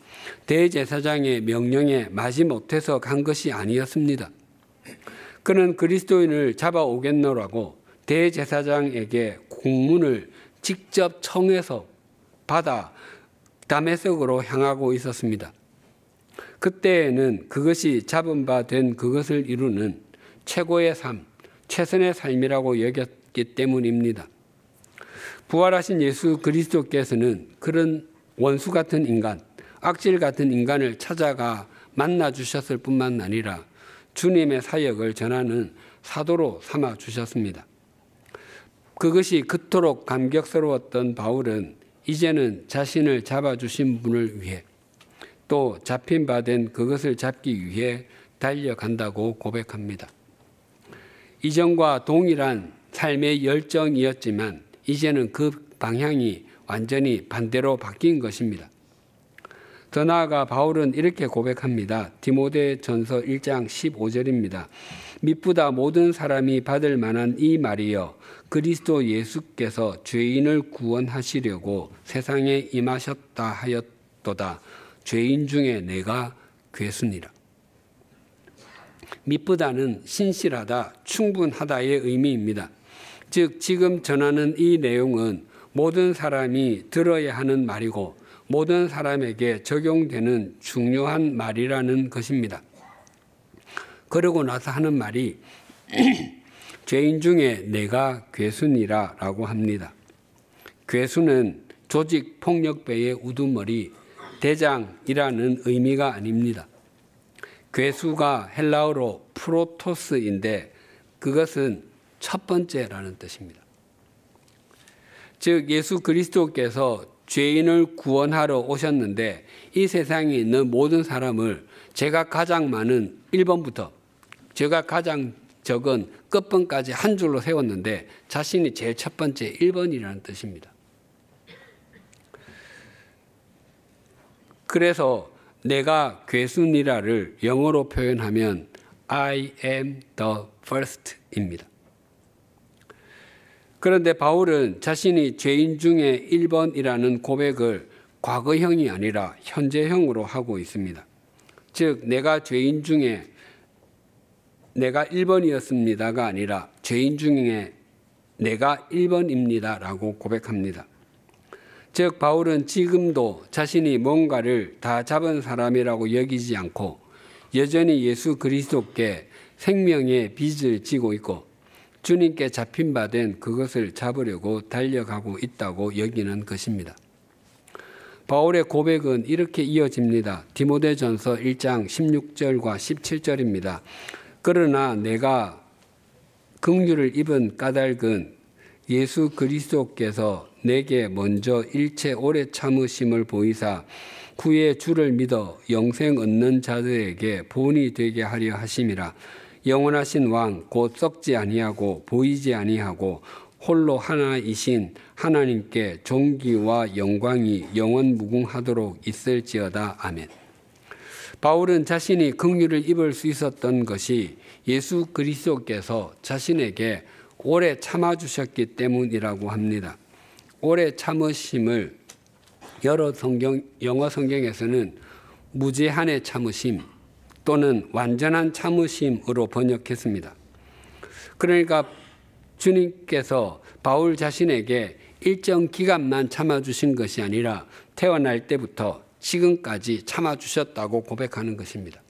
대제사장의 명령에 마지못해서 간 것이 아니었습니다. 그는 그리스도인을 잡아오겠노라고 대제사장에게 공문을 직접 청해서 받아 다메섹으로 향하고 있었습니다. 그때에는 그것이 잡은 바 된 그것을 이루는 최고의 삶, 최선의 삶이라고 여겼기 때문입니다. 부활하신 예수 그리스도께서는 그런 원수 같은 인간, 악질 같은 인간을 찾아가 만나 주셨을 뿐만 아니라 주님의 사역을 전하는 사도로 삼아 주셨습니다. 그것이 그토록 감격스러웠던 바울은 이제는 자신을 잡아주신 분을 위해 또 잡힌 바 된 그것을 잡기 위해 달려간다고 고백합니다. 이전과 동일한 삶의 열정이었지만 이제는 그 방향이 완전히 반대로 바뀐 것입니다. 더 나아가 바울은 이렇게 고백합니다. 디모데전서 1장 15절입니다. 미쁘다 모든 사람이 받을 만한 이 말이여 그리스도 예수께서 죄인을 구원하시려고 세상에 임하셨다 하였도다. 죄인 중에 내가 괴수니라. 미쁘다는 신실하다, 충분하다의 의미입니다. 즉 지금 전하는 이 내용은 모든 사람이 들어야 하는 말이고 모든 사람에게 적용되는 중요한 말이라는 것입니다. 그러고 나서 하는 말이 죄인 중에 내가 괴수니라 라고 합니다. 괴수는 조직 폭력배의 우두머리, 대장이라는 의미가 아닙니다. 괴수가 헬라어로 프로토스인데 그것은 첫 번째라는 뜻입니다. 즉 예수 그리스도께서 죄인을 구원하러 오셨는데 이 세상에 있는 모든 사람을 제가 가장 많은 1번부터 제가 가장 적은 끝번까지 한 줄로 세웠는데 자신이 제일 첫 번째 1번이라는 뜻입니다. 그래서 내가 괴수니라를 영어로 표현하면 I am the first입니다. 그런데 바울은 자신이 죄인 중에 1번이라는 고백을 과거형이 아니라 현재형으로 하고 있습니다. 즉 내가 죄인 중에 내가 1번이었습니다가 아니라 죄인 중에 내가 1번입니다 라고 고백합니다. 즉 바울은 지금도 자신이 뭔가를 다 잡은 사람이라고 여기지 않고 여전히 예수 그리스도께 생명의 빚을 지고 있고 주님께 잡힌 바 된 그것을 잡으려고 달려가고 있다고 여기는 것입니다. 바울의 고백은 이렇게 이어집니다. 디모데전서 1장 16절과 17절입니다. 그러나 내가 긍휼을 입은 까닭은 예수 그리스도께서 내게 먼저 일체 오래 참으심을 보이사 후에 주를 믿어 영생 얻는 자들에게 본이 되게 하려 하심이라. 영원하신 왕 곧 썩지 아니하고 보이지 아니하고 홀로 하나이신 하나님께 존귀와 영광이 영원 무궁하도록 있을지어다. 아멘. 바울은 자신이 긍휼을 입을 수 있었던 것이 예수 그리스도께서 자신에게 오래 참아주셨기 때문이라고 합니다. 오래 참으심을 영어 성경에서는 무제한의 참으심 또는 완전한 참으심으로 번역했습니다. 그러니까 주님께서 바울 자신에게 일정 기간만 참아주신 것이 아니라 태어날 때부터 지금까지 참아주셨다고 고백하는 것입니다.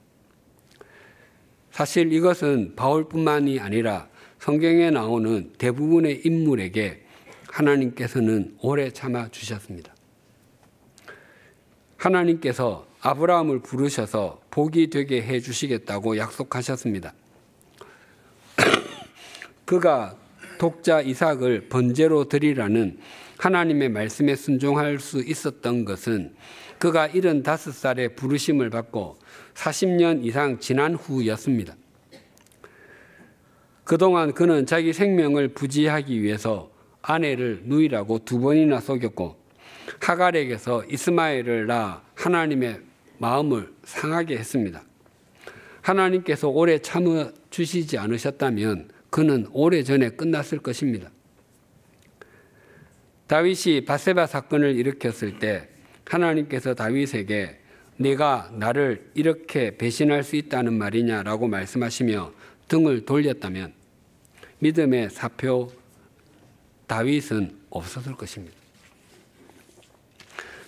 사실 이것은 바울뿐만이 아니라 성경에 나오는 대부분의 인물에게 하나님께서는 오래 참아 주셨습니다. 하나님께서 아브라함을 부르셔서 복이 되게 해 주시겠다고 약속하셨습니다. 그가 독자 이삭을 번제로 드리라는 하나님의 말씀에 순종할 수 있었던 것은 그가 75살에 부르심을 받고 40년 이상 지난 후였습니다. 그동안 그는 자기 생명을 부지하기 위해서 아내를 누이라고 2번이나 속였고 하갈에게서 이스마엘을 낳아 하나님의 마음을 상하게 했습니다. 하나님께서 오래 참아 주시지 않으셨다면 그는 오래전에 끝났을 것입니다. 다윗이 밧세바 사건을 일으켰을 때 하나님께서 다윗에게 네가 나를 이렇게 배신할 수 있다는 말이냐라고 말씀하시며 등을 돌렸다면 믿음의 사표 다윗은 없었을 것입니다.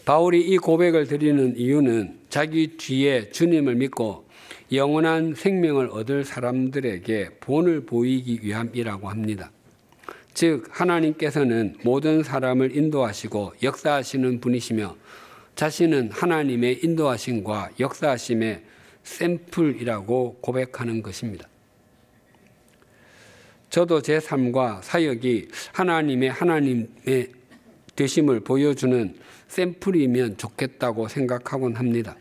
바울이 이 고백을 드리는 이유는 자기 뒤에 주님을 믿고 영원한 생명을 얻을 사람들에게 본을 보이기 위함이라고 합니다. 즉 하나님께서는 모든 사람을 인도하시고 역사하시는 분이시며 자신은 하나님의 인도하심과 역사하심의 샘플이라고 고백하는 것입니다. 저도 제 삶과 사역이 하나님의 되심을 보여주는 샘플이면 좋겠다고 생각하곤 합니다.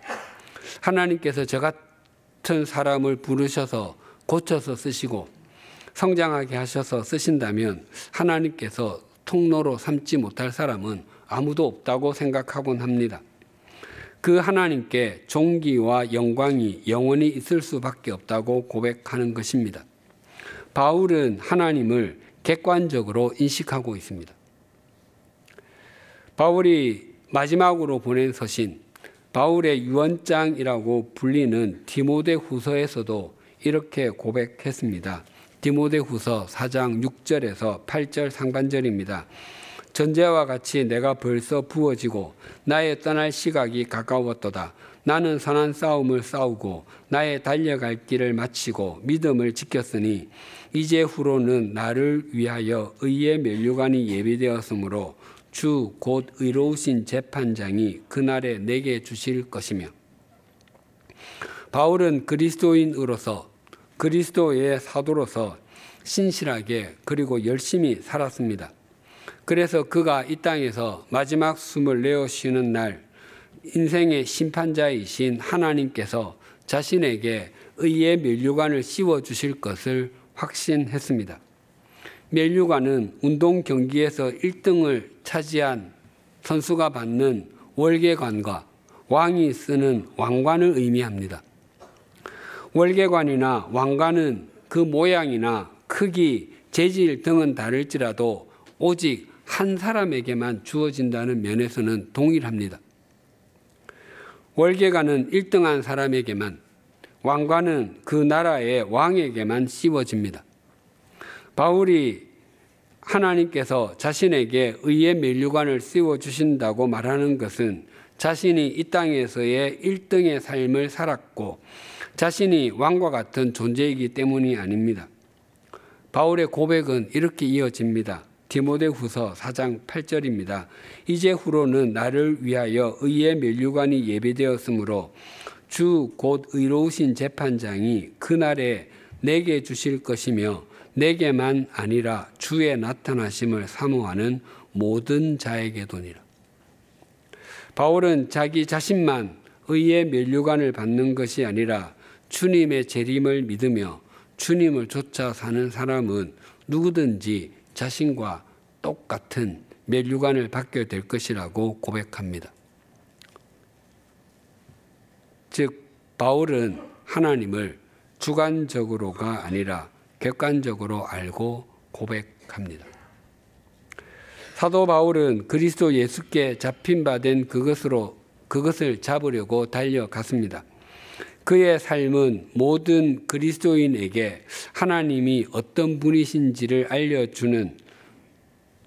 하나님께서 저 같은 사람을 부르셔서 고쳐서 쓰시고 성장하게 하셔서 쓰신다면 하나님께서 통로로 삼지 못할 사람은 아무도 없다고 생각하곤 합니다. 그 하나님께 존귀와 영광이 영원히 있을 수밖에 없다고 고백하는 것입니다. 바울은 하나님을 객관적으로 인식하고 있습니다. 바울이 마지막으로 보낸 서신, 바울의 유언장이라고 불리는 디모데후서에서도 이렇게 고백했습니다. 디모데후서 4장 6절에서 8절 상반절입니다. 전제와 같이 내가 벌써 부어지고 나의 떠날 시각이 가까웠도다. 나는 선한 싸움을 싸우고 나의 달려갈 길을 마치고 믿음을 지켰으니 이제 후로는 나를 위하여 의의 면류관이 예비되었으므로 주 곧 의로우신 재판장이 그날에 내게 주실 것이며. 바울은 그리스도인으로서 그리스도의 사도로서 신실하게 그리고 열심히 살았습니다. 그래서 그가 이 땅에서 마지막 숨을 내어 쉬는 날 인생의 심판자이신 하나님께서 자신에게 의의 면류관을 씌워주실 것을 확신했습니다. 면류관은 운동 경기에서 1등을 차지한 선수가 받는 월계관과 왕이 쓰는 왕관을 의미합니다. 월계관이나 왕관은 그 모양이나 크기, 재질 등은 다를지라도 오직 한 사람에게만 주어진다는 면에서는 동일합니다. 월계관은 1등한 사람에게만, 왕관은 그 나라의 왕에게만 씌워집니다. 바울이 하나님께서 자신에게 의의 면류관을 씌워주신다고 말하는 것은 자신이 이 땅에서의 1등의 삶을 살았고 자신이 왕과 같은 존재이기 때문이 아닙니다. 바울의 고백은 이렇게 이어집니다. 디모데후서 4장 8절입니다. 이제 후로는 나를 위하여 의의 면류관이 예비되었으므로 주 곧 의로우신 재판장이 그날에 내게 주실 것이며 내게만 아니라 주의 나타나심을 사모하는 모든 자에게도니라. 바울은 자기 자신만 의의 면류관을 받는 것이 아니라 주님의 재림을 믿으며 주님을 쫓아 사는 사람은 누구든지 자신과 똑같은 면류관을 받게 될 것이라고 고백합니다. 즉 바울은 하나님을 주관적으로가 아니라 객관적으로 알고 고백합니다. 사도 바울은 그리스도 예수께 잡힌 바 된 그것을 잡으려고 달려갔습니다. 그의 삶은 모든 그리스도인에게 하나님이 어떤 분이신지를 알려주는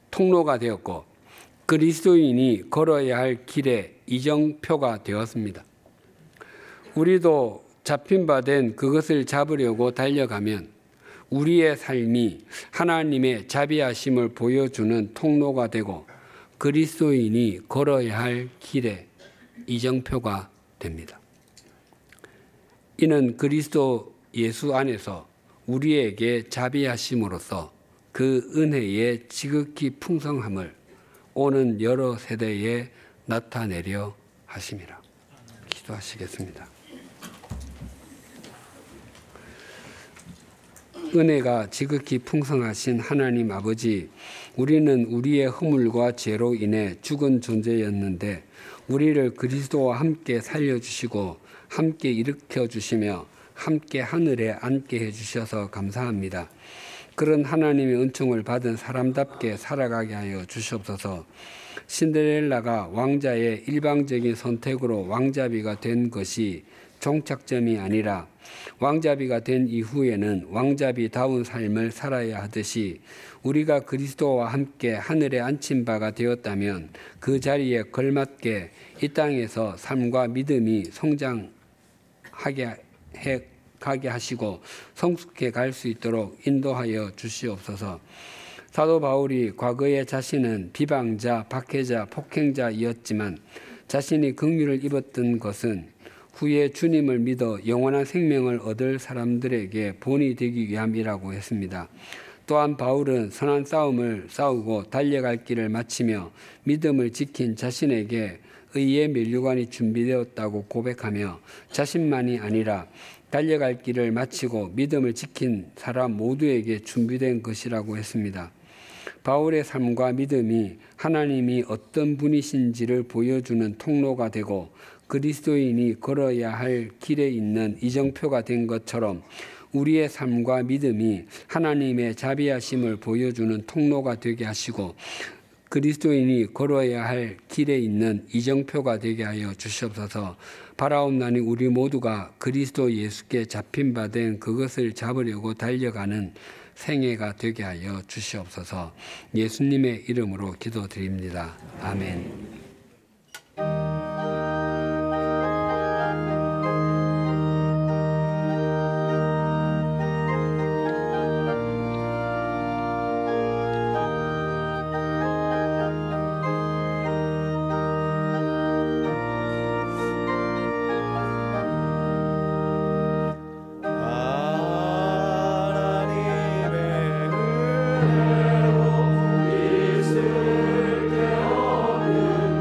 통로가 되었고 그리스도인이 걸어야 할 길의 이정표가 되었습니다. 우리도 잡힌 바 된 그것을 잡으려고 달려가면 우리의 삶이 하나님의 자비하심을 보여주는 통로가 되고 그리스도인이 걸어야 할 길의 이정표가 됩니다. 이는 그리스도 예수 안에서 우리에게 자비하심으로써 그 은혜의 지극히 풍성함을 오는 여러 세대에 나타내려 하심이라. 기도하시겠습니다. 은혜가 지극히 풍성하신 하나님 아버지, 우리는 우리의 허물과 죄로 인해 죽은 존재였는데 우리를 그리스도와 함께 살려주시고 함께 일으켜주시며 함께 하늘에 앉게 해주셔서 감사합니다. 그런 하나님의 은총을 받은 사람답게 살아가게 하여 주시옵소서. 신데렐라가 왕자의 일방적인 선택으로 왕자비가 된 것이 종착점이 아니라 왕자비가 된 이후에는 왕자비다운 삶을 살아야 하듯이 우리가 그리스도와 함께 하늘에 앉힌 바가 되었다면 그 자리에 걸맞게 이 땅에서 삶과 믿음이 성장하게 가게 하시고 성숙해 갈 수 있도록 인도하여 주시옵소서. 사도 바울이 과거에 자신은 비방자, 박해자, 폭행자이었지만 자신이 긍휼을 입었던 것은 후에 주님을 믿어 영원한 생명을 얻을 사람들에게 본이 되기 위함이라고 했습니다. 또한 바울은 선한 싸움을 싸우고 달려갈 길을 마치며 믿음을 지킨 자신에게 의의 면류관이 준비되었다고 고백하며 자신만이 아니라 달려갈 길을 마치고 믿음을 지킨 사람 모두에게 준비된 것이라고 했습니다. 바울의 삶과 믿음이 하나님이 어떤 분이신지를 보여주는 통로가 되고 그리스도인이 걸어야 할 길에 있는 이정표가 된 것처럼 우리의 삶과 믿음이 하나님의 자비하심을 보여주는 통로가 되게 하시고 그리스도인이 걸어야 할 길에 있는 이정표가 되게 하여 주시옵소서. 바라옵나니 우리 모두가 그리스도 예수께 잡힌 바 된 그것을 잡으려고 달려가는 생애가 되게 하여 주시옵소서. 예수님의 이름으로 기도드립니다. 아멘. 있을 데 없는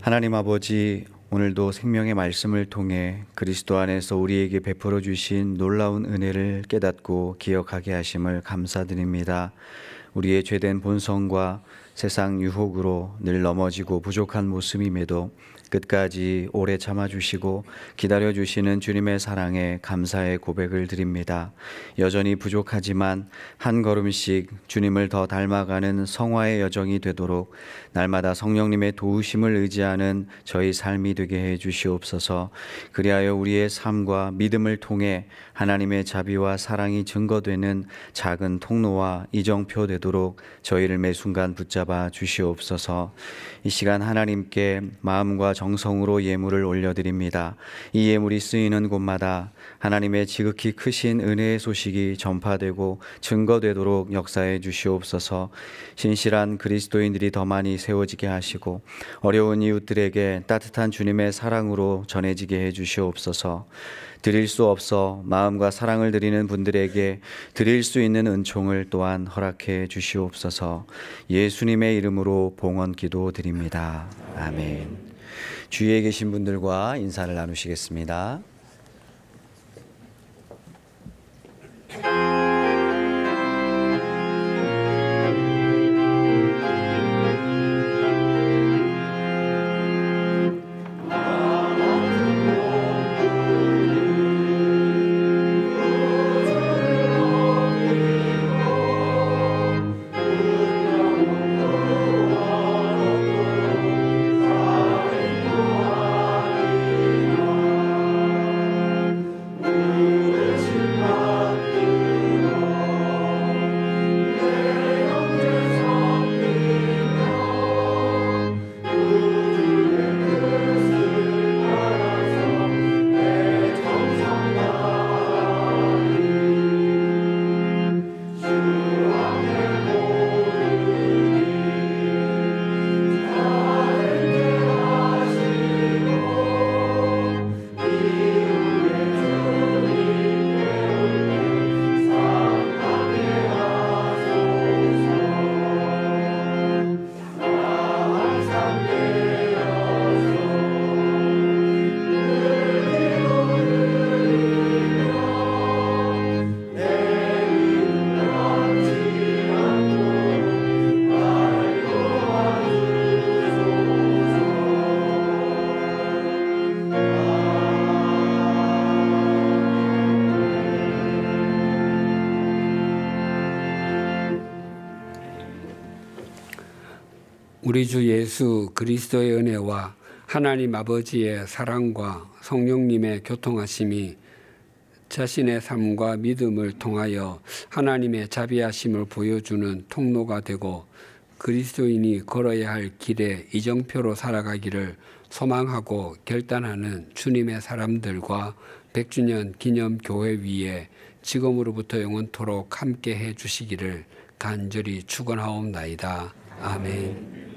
하나님 아버지, 오늘도 생명의 말씀을 통해 그리스도 안에서 우리에게 베풀어 주신 놀라운 은혜를 깨닫고 기억하게 하심을 감사드립니다. 우리의 죄된 본성과 세상 유혹으로 늘 넘어지고 부족한 모습임에도 끝까지 오래 참아주시고 기다려주시는 주님의 사랑에 감사의 고백을 드립니다. 여전히 부족하지만 한 걸음씩 주님을 더 닮아가는 성화의 여정이 되도록 날마다 성령님의 도우심을 의지하는 저희 삶이 되게 해 주시옵소서. 그리하여 우리의 삶과 믿음을 통해 하나님의 자비와 사랑이 증거되는 작은 통로와 이정표 되도록 저희를 매 순간 붙잡아 주시옵소서. 이 시간 하나님께 마음과 정성으로 예물을 올려드립니다. 이 예물이 쓰이는 곳마다 하나님의 지극히 크신 은혜의 소식이 전파되고 증거되도록 역사해 주시옵소서. 신실한 그리스도인들이 더 많이 세워지게 하시고 어려운 이웃들에게 따뜻한 주님의 사랑으로 전해지게 해 주시옵소서. 드릴 수 없어 마음과 사랑을 드리는 분들에게 드릴 수 있는 은총을 또한 허락해 주시옵소서. 예수님의 이름으로 봉헌 기도 드립니다. 아멘. 주위에 계신 분들과 인사를 나누시겠습니다. 우리 주 예수 그리스도의 은혜와 하나님 아버지의 사랑과 성령님의 교통하심이 자신의 삶과 믿음을 통하여 하나님의 자비하심을 보여주는 통로가 되고 그리스도인이 걸어야 할 길에 이정표로 살아가기를 소망하고 결단하는 주님의 사람들과 100주년 기념교회 위에 지금으로부터 영원토록 함께해 주시기를 간절히 축원하옵나이다. 아멘.